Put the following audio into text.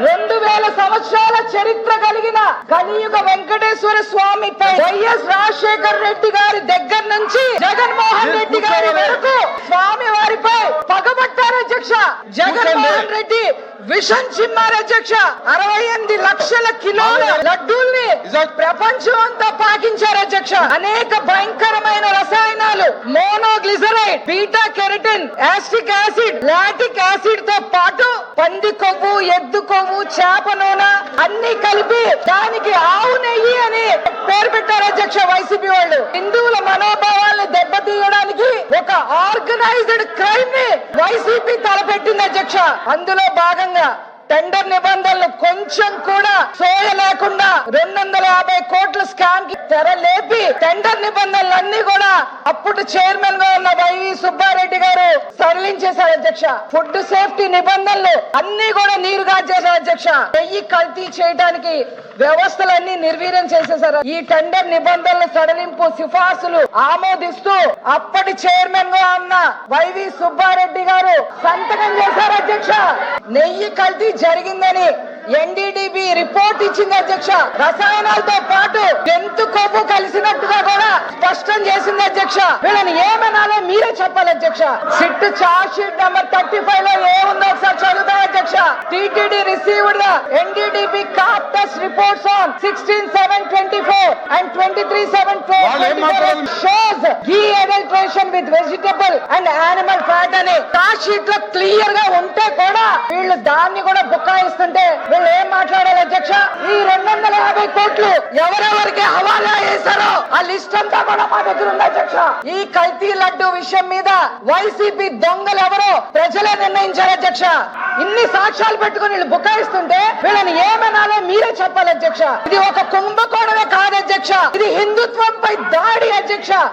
2000 సంవత్సరాల చరిత్ర కలిగిన కలియుగ వెంకటేశ్వర స్వామిపై వైఎస్ రాజశేఖర్ రెడ్డి గారి దగ్గర నుంచి జగన్మోహన్ రెడ్డి గారి వరకు స్వామి వారిపై పగబట్టారు అధ్యక్ష. జగన్మోహన్ రెడ్డి విషన్ చిమ్మారు అధ్యక్ష. 68 లక్షల కిలోల లడ్డూల్ని ప్రపంచం అంతా పాకించారు అధ్యక్ష. అనేక భయంకరమైన రసాయనాలు monoglyceride, beta keratin, acetic acid, lactic acid తో పాటు పంది కొవ్వు, ఎద్దు కొవ్వు, చేప నూనె అన్ని కలిపి దానికి ఆవు నెయ్యి అని పేరు పెట్టారు అధ్యక్ష వైసీపీ వాళ్ళు. హిందువుల మనోభావాలను దెబ్బతీయడానికి ఒక ఆర్గనైజ్డ్ క్రైమ్ ని వైసీపీ తలపెట్టింది అధ్యక్ష. అందులో భాగంగా టెండర్ నిబంధనలు కొంచెం కూడా సోయ లేకుండా 250 కోట్ల స్కామ్ కి తెరలేపి టెండర్ నిబంధనలన్నీ కూడా అప్పుడు చైర్మన్ గా ఉన్న వైవి సుబ్బారెడ్డి గారు సడలించేశారు అధ్యక్ష. ఫుడ్ సేఫ్టీ నిబంధనలు అన్ని కూడా నీరుగా చేశారు అధ్యక్ష. నెయ్యి కల్తీ చేయడానికి వ్యవస్థలన్నీ నిర్వీర్యం చేసేశారు. ఈ టెండర్ నిబంధనల సడలింపు సిఫార్సులు ఆమోదిస్తూ అప్పటి చైర్మన్ గా ఉన్న వైవి సుబ్బారెడ్డి గారు సంతకం చేశారు అధ్యక్ష. నెయ్యి కల్తీ జరిగిందని ఎన్డీడీబీ రిపోర్ట్ ఇచ్చింది అధ్యక్ష. రసాయనాలతో పాటు జంతు కొవ్వు కలిసినట్టుగా కూడా స్పష్టం చేసింది అధ్యక్ష. వీళ్ళని ఏమనాలో మీరే చెప్పాలి అధ్యక్ష. సిట్ చార్జ్ షీట్ నంబర్ 35 లో ఏముందో ఒకసారి చదువుతాం అధ్యక్ష. TTD received the NDDB calf test reports on 16/7/24 and 23/7/24 shows ghee adulteration with vegetable and animal fat అని చార్జ్ షీట్ లో క్లియర్ గా ఉంటే కూడా వీళ్ళు దాన్ని కూడా బుకాయిస్తుంటే వీళ్ళు ఏం మాట్లాడాలి అధ్యక్ష? ఈ 250 కోట్లు ఎవరెవరికి హవాలా చేశారో ఆ లిస్ట్ అంతా కూడా మా దగ్గర ఉంది అధ్యక్ష. ఈ కల్తీ లడ్డు విషయం మీద వైసీపీ దొంగలు ఎవరో ప్రజలే నిర్ణయించారు అధ్యక్ష. ఇన్ని సాక్ష్యాలు పెట్టుకుని వీళ్ళు బుకాయిస్తుంటే వీళ్ళని ఏమనాలో మీరే చెప్పాలి అధ్యక్ష. ఇది ఒక కుంభకోణమే కాదు అధ్యక్ష, ఇది హిందుత్వంపై దాడి అధ్యక్ష.